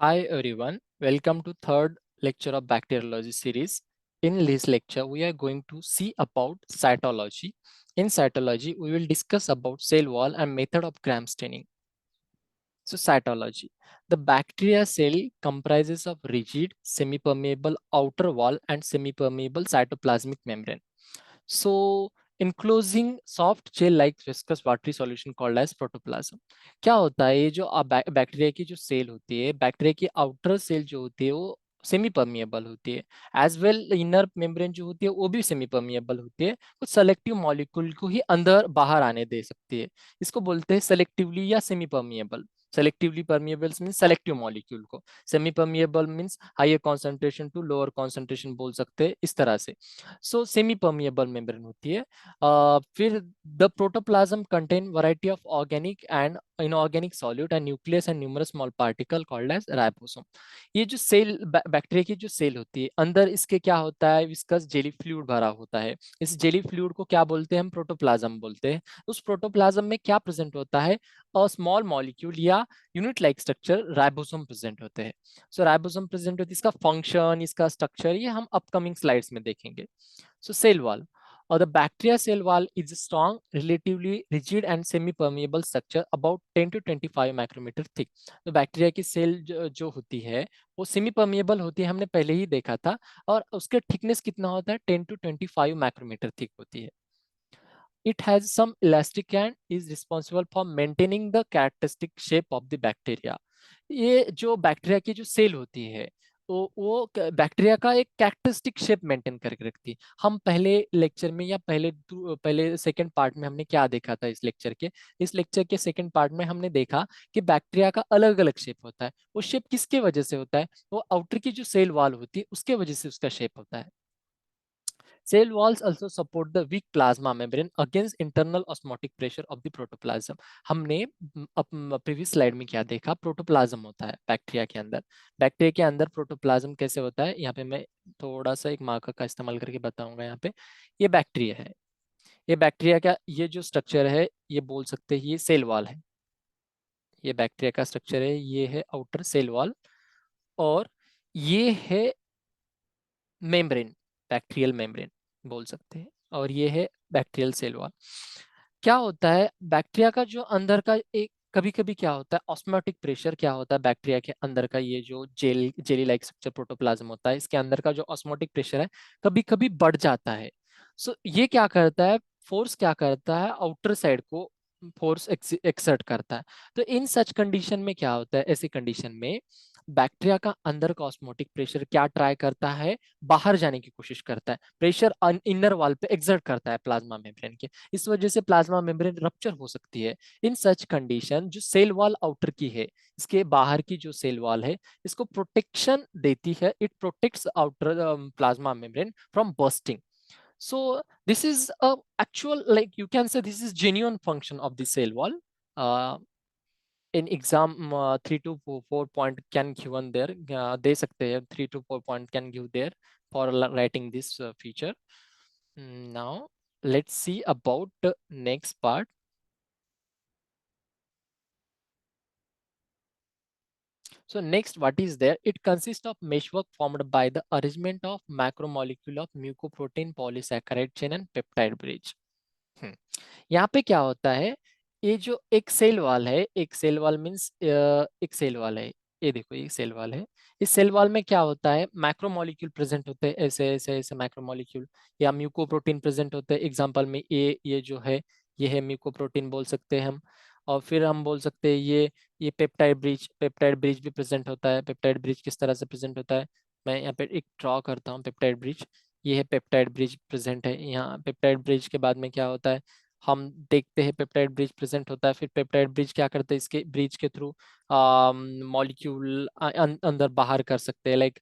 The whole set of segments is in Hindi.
Hi everyone, welcome to third lecture of bacteriology series. In this lecture, we are going to see about cytology. In cytology, we will discuss about cell wall and method of gram staining. So cytology, the bacteria cell comprises of rigid, semi-permeable outer wall and semi-permeable cytoplasmic membrane. So enclosing soft gel like viscous watery solution called as protoplasm. क्या होता है ये जो बैक्टीरिया की जो सेल होती है, बैक्टीरिया की आउटर सेल जो होती है वो सेमी परमिएबल होती है, एज वेल इनर मेम्ब्रेन जो होती है वो भी सेमी परमिएबल होती है, कुछ सेलेक्टिव मॉलिक्यूल को ही अंदर बाहर आने दे सकती है। इसको बोलते हैं सेलेक्टिवली या semi permeable. Selectively permeable mean selective molecule को, semi permeable means higher concentration to lower concentration बोल सकते हैं इस तरह से। सो सेमी परमिएबल मेम्ब्रेन होती है। फिर the protoplasm contain variety of organic and inorganic solute and nucleus and numerous small particle called as ribosome. ये जो सेल बैक्टीरिया की जो सेल होती है अंदर इसके क्या होता है, विस्कस जेली फ्लूइड भरा होता है। इस जेली फ्लूइड को क्या बोलते हैं, हम प्रोटोप्लाज्म बोलते हैं। उस प्रोटोप्लाज्म में क्या प्रेजेंट होता है, अ स्मॉल मॉलिक्यूल या unit like structure ribosome present होते हैं। सो राइबोसोम प्रेजेंट होती है, इसका फंक्शन, इसका स्ट्रक्चर ये हम अपकमिंग स्लाइड्स में देखेंगे। So cell wall or the bacteria cell wall is a strong, relatively rigid and semi-permeable structure about 10 to 25 micrometre thick. तो बैक्टीरिया की सेल जो होती है वो सेमी परमिएबल होती है, हमने पहले ही देखा था। और उसके थिकनेस कितना होता है, 10 to 25 माइक्रोमीटर थिक होती है। It has some elastic and is responsible for maintaining the characteristic shape of the bacteria. ये जो बैक्टीरिया की जो सेल होती है वो बैक्टीरिया का एक कैरेक्टरिस्टिक शेप मेंटेन करके रखती है। हम पहले लेक्चर में या पहले सेकंड पार्ट में हमने क्या देखा था, इस लेक्चर के सेकंड पार्ट में हमने देखा कि बैक्टीरिया का अलग अलग शेप होता है। वो शेप किसके वजह से होता है, वो आउटर की जो सेल वॉल होती है उसके वजह से उसका शेप होता है। Cell walls also support the weak plasma membrane against internal osmotic pressure of the protoplasm. हमने प्रीवियस स्लाइड में क्या देखा, प्रोटोप्लाज्म होता है बैक्टीरिया के अंदर। बैक्टीरिया के अंदर प्रोटोप्लाज्म कैसे होता है, यहाँ पे मैं थोड़ा सा एक मार्कर का इस्तेमाल करके बताऊंगा। यहाँ पे ये बैक्टीरिया है, ये बैक्टीरिया का ये जो स्ट्रक्चर है ये बोल सकते हैं ये सेल वॉल है। ये बैक्टीरिया का स्ट्रक्चर है, ये है आउटर सेल वॉल और ये है मेम्ब्रेन, बैक्टीरियल मेम्ब्रेन बोल सकते हैं। और ये है बैक्टीरियल सेल वॉल। क्या होता है बैक्टीरिया का जो अंदर का एक, कभी कभी क्या होता है ऑस्मोटिक प्रेशर, क्या होता है बैक्टीरिया के अंदर का ये जो जेली लाइक स्ट्रक्चर प्रोटोप्लाज्म होता है इसके अंदर का जो ऑस्मोटिक प्रेशर है कभी कभी बढ़ जाता है। सो ये क्या करता है, फोर्स क्या करता है, आउटर साइड को फोर्स एक्सर्ट करता है। तो इन सच कंडीशन में क्या होता है, ऐसी कंडीशन में बैक्टीरिया का अंदर का ऑस्मोटिक प्रेशर क्या ट्राई करता है, बाहर जाने की कोशिश करता है। प्रेशर इनर वॉल पे एक्सर्ट करता है प्लाज्मा मेम्ब्रेन के, इस वजह से प्लाज्मा मेम्ब्रेन रप्चर हो सकती है। इन सच कंडीशन जो सेल वॉल आउटर की है, इसके बाहर की जो सेल वॉल है इसको प्रोटेक्शन देती है, it protects outer plasma membrane from bursting. So this is a actual, like you can say, this is genuine function of the cell wall. Uh, in exam 3 to 4 point can given there, दे सकते हैं 3 to 4 point can give there for writing this feature. Now let's see about the next part. So next, what is there? It consists of meshwork formed by the arrangement of macromolecule of mucoprotein, polysaccharide chain and peptide bridge. यहाँ पे क्या होता है, ये जो एक सेल वॉल है, एक सेल वॉल मीन्स एक सेल वॉल है, ये देखो ये सेल वॉल है। इस सेल वॉल में क्या होता है, मैक्रोमोलिक्यूल प्रेजेंट होते हैं, ऐसे ऐसे ऐसे मैक्रोमोलिक्यूल या म्यूकोप्रोटीन प्रेजेंट होते हैं। एग्जांपल में ये जो है ये है म्यूकोप्रोटीन बोल सकते हैं हम। और फिर हम बोल सकते हैं ये पेप्टाइड ब्रिज भी प्रेजेंट होता है। पेप्टाइड ब्रिज किस तरह से प्रेजेंट होता है, मैं यहाँ पे एक ड्रॉ करता हूँ पेप्टाइड ब्रिज। ये है पेप्टाइड ब्रिज प्रेजेंट है यहाँ। पेप्टाइड ब्रिज के बाद में क्या होता है, हम देखते हैं पेप्टाइड ब्रिज प्रेजेंट होता है, फिर पेप्टाइड ब्रिज क्या करते हैं, इसके ब्रिज के थ्रू मॉलिक्यूल अंदर बाहर कर सकते हैं, like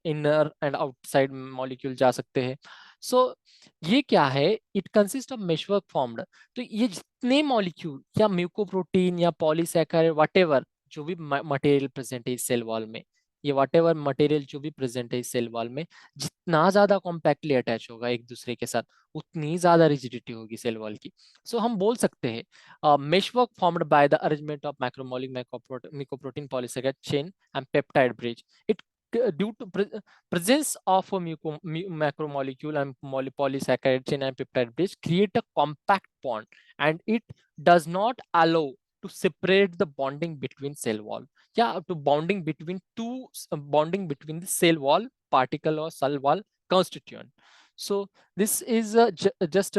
inner and outside molecule जा सकते हैं। सो ये क्या है, it consist of meshwork formed. तो ये जितने मॉलिक्यूल या म्यूकोप्रोटीन या पॉलीसैकेराइड वटेवर जो भी मटेरियल प्रेजेंट है इस सेल वॉल में, ये वॉट एवर मटेरियल जो भी प्रेजेंट है इस सेल वॉल में, जितना ज्यादा कॉम्पैक्टली अटैच होगा एक दूसरे के साथ, उतनी ज्यादा रिजिडिटी होगी सेल वॉल की। सो हम बोल सकते हैं meshwork formed by the arrangement of macromolecule mycoprotein polysaccharide chain and peptide bridge. It due to presence of a macromolecule and polysaccharide chain and peptide bridge create a compact bond, and it does not allow to separate the bonding between cell wall. Yeah, to bonding between bonding between the cell wall particle or cell wall constituent. So this is just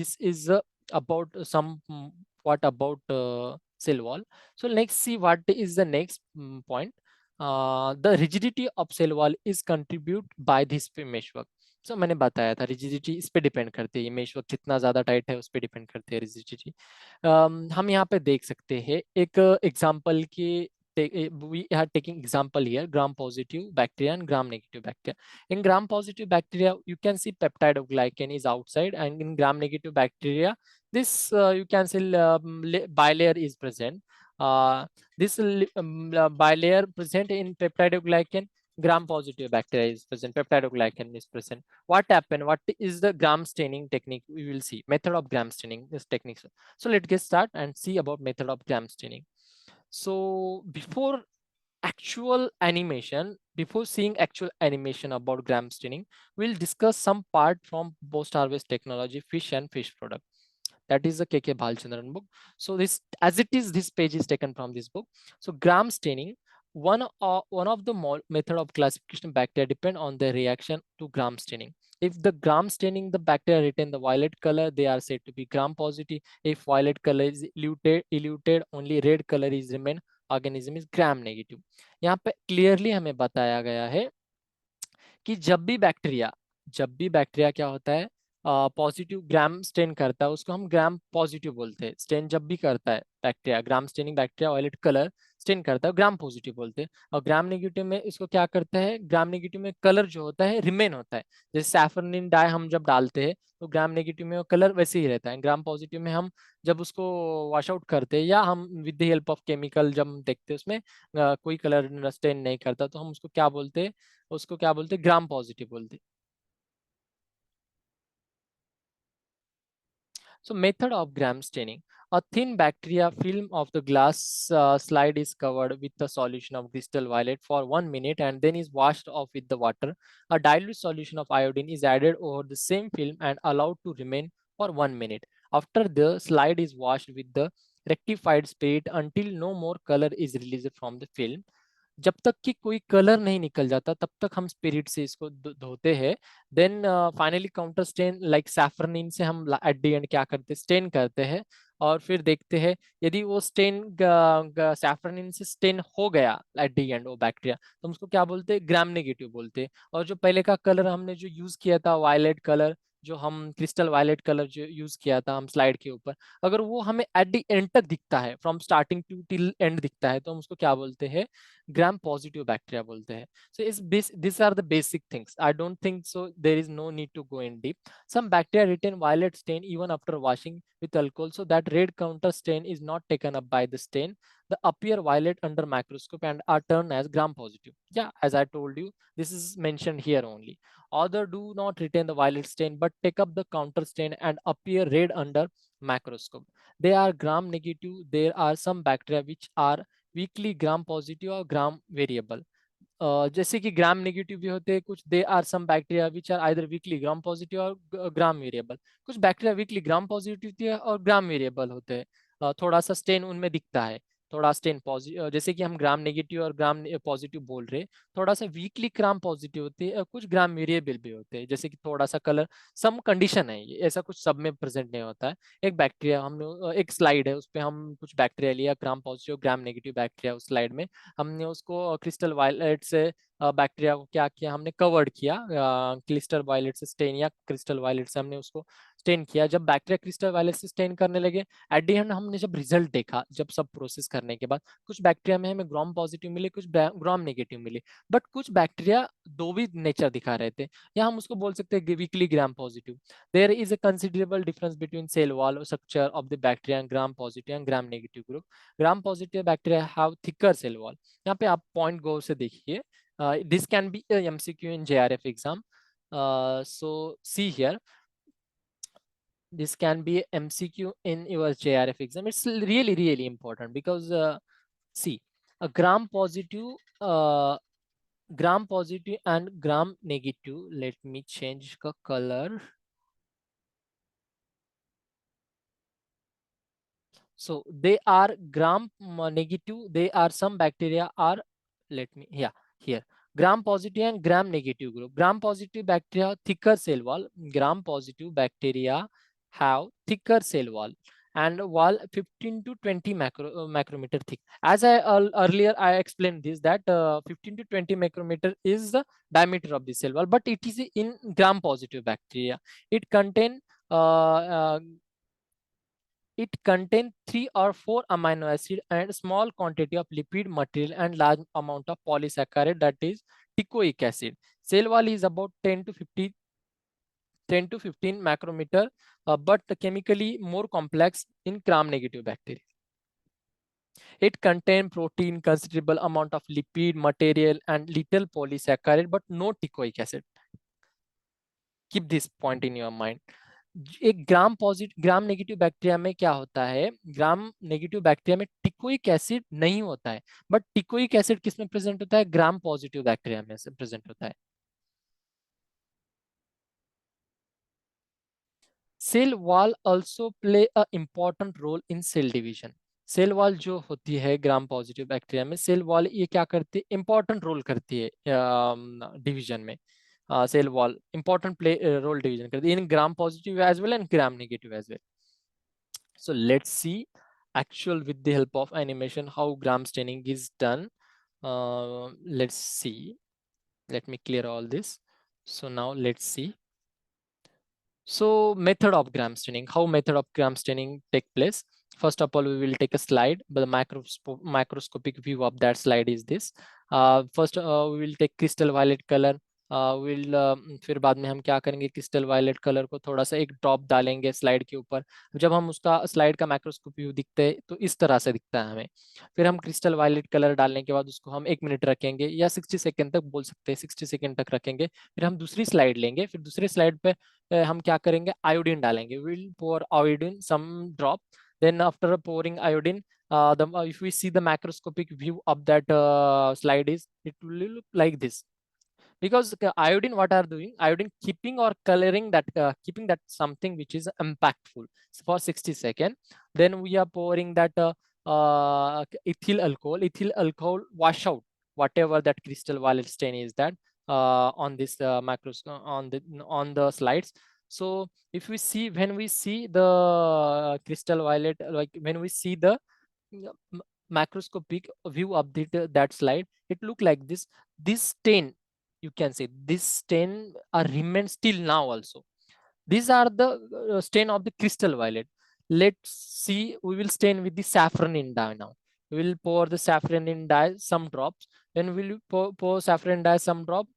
this is about some what about cell wall. So let's see what is the next point. The rigidity of cell wall is contribute by this meshwork. So मैंने बताया था rigidity इस पे डिपेंड करती है, ये meshwork जितना ज्यादा टाइट है उस पे डिपेंड करती है rigidity. हम यहाँ पे देख सकते हैं एक एग्जांपल की, we are taking example here, gram positive bacteria and gram negative bacteria. In gram positive bacteria you can see peptidoglycan is outside, and in gram negative bacteria this you can see bilayer is present. This bilayer present in peptidoglycan. Gram positive bacteria is present, peptidoglycan is present. What happened? What is the gram staining technique? We will see method of gram staining, this technique. So let's get start and see about method of gram staining. So before seeing actual animation about gram staining, we'll discuss some part from post harvest technology, fish and fish product. That is the KK Bhalchandran book. So this page is taken from this book. So gram staining, one of the method of classification of bacteria depend on the reaction to gram staining. If the gram staining the bacteria retain the violet color, they are said to be gram positive. If violet color is eluted, only red color is remain, organism is gram negative. यहाँ पे क्लियरली हमें बताया गया है कि जब भी बैक्टीरिया क्या होता है, पॉजिटिव ग्राम स्टेन करता है, उसको हम ग्राम पॉजिटिव बोलते हैं। स्टेन जब भी करता है bacteria, gram staining bacteria violet colour stain करता है, ग्राम पॉजिटिव बोलते हैं। और ग्राम नेगेटिव में इसको क्या करता है, ग्राम नेगेटिव में कलर जो होता है रिमेन होता है। जैसे सैफरनिन डाई हम जब डालते हैं तो ग्राम नेगेटिव में वो कलर वैसे ही रहता है। ग्राम पॉजिटिव में हम जब उसको वॉश आउट करते हैं या हम with the help of chemical जब हम देखते हैं उसमें कोई कलर स्टेन नहीं करता, तो हम उसको क्या बोलते हैं, उसको क्या बोलते हैं, ग्राम पॉजिटिव बोलते हैं। So method of gram staining. A thin bacteria film of the glass slide is covered with a solution of crystal violet for 1 minute and then is washed off with the water. A dilute solution of iodine is added over the same film and allowed to remain for 1 minute. After the slide is washed with the rectified spirit until no more color is released from the film. जब तक कि कोई कलर नहीं निकल जाता तब तक हम स्पिरिट से इसको धोते हैं। Then finally counter stain like safranin से हम एट द एंड क्या करते हैं, स्टेन करते हैं। और फिर देखते हैं यदि वो स्टेन सैफरनिन से स्टेन हो गया एट द एंड वो बैक्टीरिया, तो हम उसको क्या बोलते हैं, ग्राम नेगेटिव बोलते हैं। और जो पहले का कलर हमने जो यूज किया था वायलेट कलर, जो हम क्रिस्टल वायलेट कलर जो यूज किया था हम स्लाइड के ऊपर, अगर वो हमें एट द एंड तक दिखता है, from starting to till end दिखता है, तो हम उसको क्या बोलते हैं, ग्राम पॉजिटिव बैक्टीरिया बोलते हैं। So these are the basic things. I don't think so there is no need to go in deep. Some bacteria retain violet stain even after washing with alcohol, so that red counter stain is not taken up by the stain. They appear violet under microscope and are turned as gram positive. Yeah, as I told you, this is mentioned here only. Other do not retain the violet stain but take up the counter stain and appear red under microscope. They are gram negative. There are some bacteria which are weekly gram positive और ग्राम वेरिएबल। जैसे कि ग्राम नेगेटिव भी होते हैं कुछ, they are some bacteria which are either weakly gram positive और ग्राम वेरिएबल। कुछ बैक्टीरिया वीकली ग्राम पॉजिटिव होती है और ग्राम वेरिएबल होते हैं। थोड़ा सा स्टेन उनमें दिखता है, थोड़ा स्टेन पॉजिटिव, जैसे कि हम ग्राम नेगेटिव और ग्राम पॉजिटिव बोल रहे हैं, थोड़ा सा वीकली ग्राम पॉजिटिव होती है और कुछ ग्राम वेरिएबल भी होते हैं। जैसे कि थोड़ा सा कलर, सम कंडीशन है ये, ऐसा कुछ सब में प्रेजेंट नहीं होता है। एक बैक्टीरिया हमने एक स्लाइड है उस पर हम कुछ बैक्टीरिया लिया, gram positive gram negative bacteria, उस स्लाइड में हमने उसको क्रिस्टल वायलेट से बैक्टीरिया को क्या किया, हमने कवर्ड किया क्रिस्टल वायलेट से स्टेन या क्रिस्टल वायलेट से हमने उसको स्टेन किया। जब बैक्टीरिया क्रिस्टल वायलेट से स्टेन करने लगे, एट दी एंड हमने जब रिजल्ट देखा, जब सब प्रोसेस करने के बाद, कुछ बैक्टीरिया में हमें ग्राम पॉजिटिव मिले, कुछ ग्राम नेगेटिव मिले, बट कुछ बैक्टीरिया दो भी नेचर दिखा रहे थे, या हम उसको बोल सकते हैं weakly gram positive. There is a considerable difference between cell wall structure of the bacteria gram positive and gram negative group. Gram positive bacteria have thicker cell wall. यहाँ पे आप पॉइंट गौर से देखिए, this can be a MCQ in JRF exam. So see here, this can be a MCQ in your JRF exam. It's really, really important because see, a gram positive and gram negative. Let me change the color. So they are gram negative. They are some bacteria are, let me, yeah, here. Gram positive and gram negative group. Gram positive bacteria thicker cell wall. Gram positive bacteria have thicker cell wall and wall 15 to 20 micrometer thick. As I earlier I explained this, that 15 to 20 micrometer is the diameter of the cell wall, but it is in gram positive bacteria. It contain uh, uh, it contains 3 or 4 amino acid and small quantity of lipid material and large amount of polysaccharide, that is teichoic acid. Cell wall is about 10 to 15 macrometer, but chemically more complex in gram-negative bacteria. It contains protein, considerable amount of lipid material and little polysaccharide, but no teichoic acid. Keep this point in your mind. एक ग्राम नेगेटिव बैक्टीरिया में क्या होता है, ग्राम नेगेटिव बैक्टीरिया में टिकोइक एसिड नहीं होता है, बट टिकोइक एसिड किस में प्रेजेंट होता है, ग्राम पॉजिटिव बैक्टीरिया में से प्रेजेंट होता है। Cell wall also play a important role in cell division. Cell wall जो होती है ग्राम पॉजिटिव बैक्टीरिया में, सेल वॉल ये क्या करती है, इंपॉर्टेंट रोल करती है डिवीजन में। Cell wall important play role division करती है in gram positive as well and gram negative as well. So let's see actual with the help of animation how gram staining is done. Let's see. Let me clear all this. So now let's see. So method of gram staining, how method of gram staining take place. First of all, we will take a slide, but the macroscopic view of that slide is this. First, we will take crystal violet color. फिर बाद में हम क्या करेंगे, क्रिस्टल वायलेट कलर को थोड़ा सा एक ड्रॉप डालेंगे स्लाइड के ऊपर। जब हम उसका स्लाइड का माइक्रोस्कोप व्यू दिखते हैं तो इस तरह से दिखता है हमें। फिर हम क्रिस्टल वायलेट कलर डालने के बाद उसको हम 1 मिनट रखेंगे, या 60 सेकेंड तक बोल सकते हैं, 60 सेकेंड तक रखेंगे। फिर हम दूसरी स्लाइड लेंगे, फिर दूसरे स्लाइड पे हम क्या करेंगे, आयोडीन डालेंगे। Will pour iodine some drop, then after pouring iodine, if we see the macroscopic view of that slide is, it will look like this. Because iodine, what are doing, iodine keeping or coloring that, keeping that something which is impactful for 60 seconds. Then we are pouring that ethyl alcohol wash out whatever that crystal violet stain is, that on this macros on the slides. So if we see, when we see the crystal violet, like when we see the macroscopic view of that slide, it look like this. This stain, you can say this stain remains till now also. These are the stain of the crystal violet. Let's see, we will stain with the saffronin dye now. We will pour the saffronin dye some drops, then we will pour saffron dye some drop.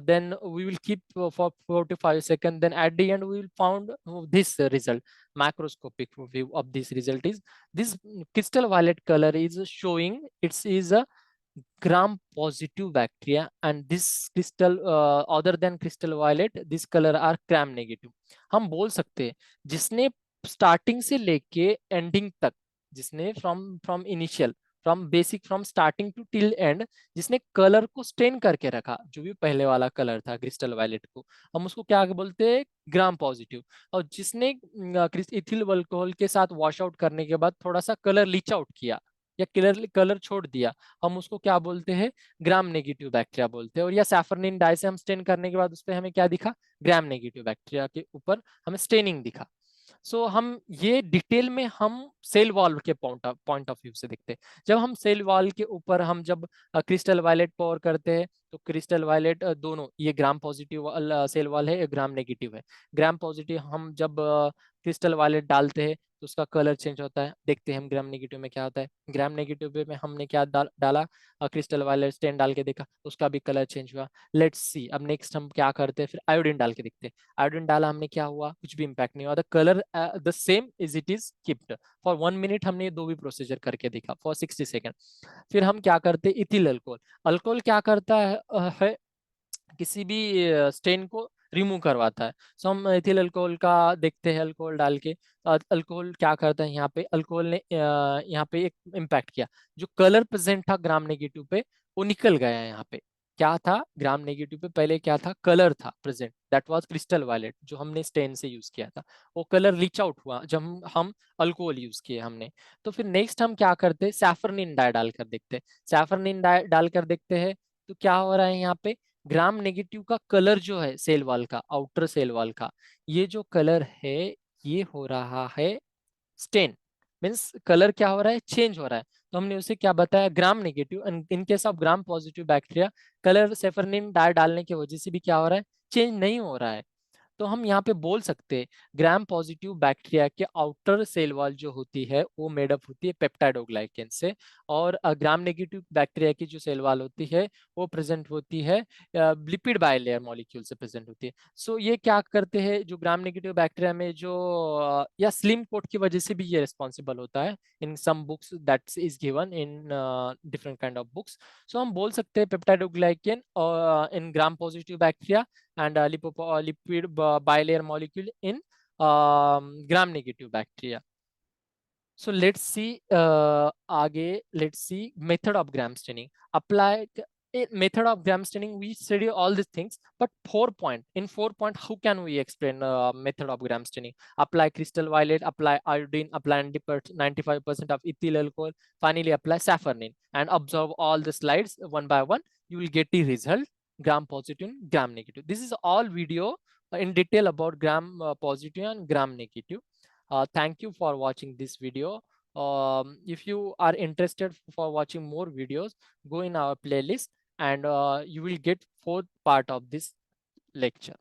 Then we will keep for 45 seconds. Then at the end we will found this result. Macroscopic view of this result is this crystal violet color is showing it is a gram positive bacteria, and this crystal other than crystal violet, this color are gram negative. हम बोल सकते हैं जिसने स्टार्टिंग से लेके एंडिंग तक, जिसने from initial, from basic, from starting to till end, जिसने कलर को स्टेन करके रखा, जो भी पहले वाला कलर था क्रिस्टल वायलेट को, हम उसको क्या बोलते हैं, ग्राम पॉजिटिव। और जिसने इथिल अल्कोहल के साथ वॉश आउट करने के बाद थोड़ा सा कलर लीच आउट किया या कलर छोड़ दिया, हम उसको क्या बोलते हैं, ग्राम नेगेटिव बैक्टीरिया बोलते हैं। और या सैफरनिन डाई से हम स्टेन करने के बाद उस पर हमें क्या दिखा, ग्राम नेगेटिव बैक्टीरिया के ऊपर हमें स्टेनिंग दिखा। सो हम ये डिटेल में हम सेल वॉल के पॉइंट ऑफ व्यू से देखते हैं। जब हम सेल वॉल के ऊपर हम जब क्रिस्टल वायलेट पोर करते हैं तो क्रिस्टल वायलेट दोनों, ये ग्राम पॉजिटिव सेल वॉल है, ग्राम नेगेटिव है। ग्राम पॉजिटिव हम जब क्रिस्टल वायलेट डालते हैं तो उसका कलर चेंज होता है। देखते हैं हम ग्राम नेगेटिव में क्या होता है। ग्राम नेगेटिव में हमने क्या डाला, क्रिस्टल वायलेट स्टेन डाल के देखा, उसका भी कलर चेंज हुआ। लेट्स सी, अब नेक्स्ट हम क्या करते हैं, फिर आयोडीन डाल के देखते हैं। आयोडीन डाला हमने, क्या हुआ, कुछ भी इम्पैक्ट नहीं हुआ। The colour the same is it is keeped for 1 minute. हमने ये दो भी प्रोसीजर करके देखा फॉर 60 सेकेंड। फिर हम क्या करते, इथिल अल्कोहल। अल्कोहल क्या करता है किसी भी स्टेन को रिमूव करवाता है। सो हम एथिल अल्कोहल का देखते हैं, अल्कोहल डाल के। अल्कोहल क्या करता है, यहाँ पे अल्कोहल ने यहाँ पे एक इम्पैक्ट किया। जो कलर प्रेजेंट था ग्राम नेगेटिव पे, वो निकल गया है। यहाँ पे क्या था, ग्राम नेगेटिव पे पहले क्या था, कलर था present, that was crystal violet, जो हमने स्टेन से यूज किया था। वो कलर लीच आउट हुआ जब हम अल्कोहल यूज किए हमने। तो फिर नेक्स्ट हम क्या करते, सैफरनिन डाई डालकर देखते हैं। सैफरनिन डाई डालकर देखते हैं तो क्या हो रहा है, यहाँ पे ग्राम नेगेटिव का कलर जो है सेल वॉल का, आउटर सेल वॉल का, ये जो कलर है, ये हो रहा है स्टेन। मीन्स कलर क्या हो रहा है, चेंज हो रहा है। तो हमने उसे क्या बताया, gram negative. In case of gram positive bacteria, colour safranin dye डालने की वजह से भी क्या हो रहा है, चेंज नहीं हो रहा है। तो हम यहाँ पे बोल सकते हैं ग्राम पॉजिटिव बैक्टीरिया के आउटर सेल वॉल जो होती है वो मेडअप होती है पेप्टाइडोग्लाइकेन से। और ग्राम नेगेटिव बैक्टीरिया की जो सेल वॉल होती है वो प्रेजेंट होती है लिपिड बाइलेयर मॉलिक्यूल से प्रेजेंट होती है। सो ये क्या करते हैं, जो ग्राम नेगेटिव बैक्टीरिया में जो या स्लिम कोट की वजह से भी ये रिस्पॉन्सिबल होता है। In some books that is given in different kind of books. So हम बोल सकते हैं peptidoglycan in gram positive bacteria and lipid bilayer molecule in gram negative bacteria. So let's see आगे, let's see method of gram staining. Apply a method of gram staining. We study all these things, but 4 point, in 4 point, how can we explain method of gram staining? Apply crystal violet, apply iodine, apply 95% of ethyl alcohol, finally apply safranin, and observe all the slides one by one. You will get the result, gram positive, gram negative. This is all video in detail about gram positive and gram negative. Thank you for watching this video. If you are interested for watching more videos, go in our playlist and you will get fourth part of this lecture.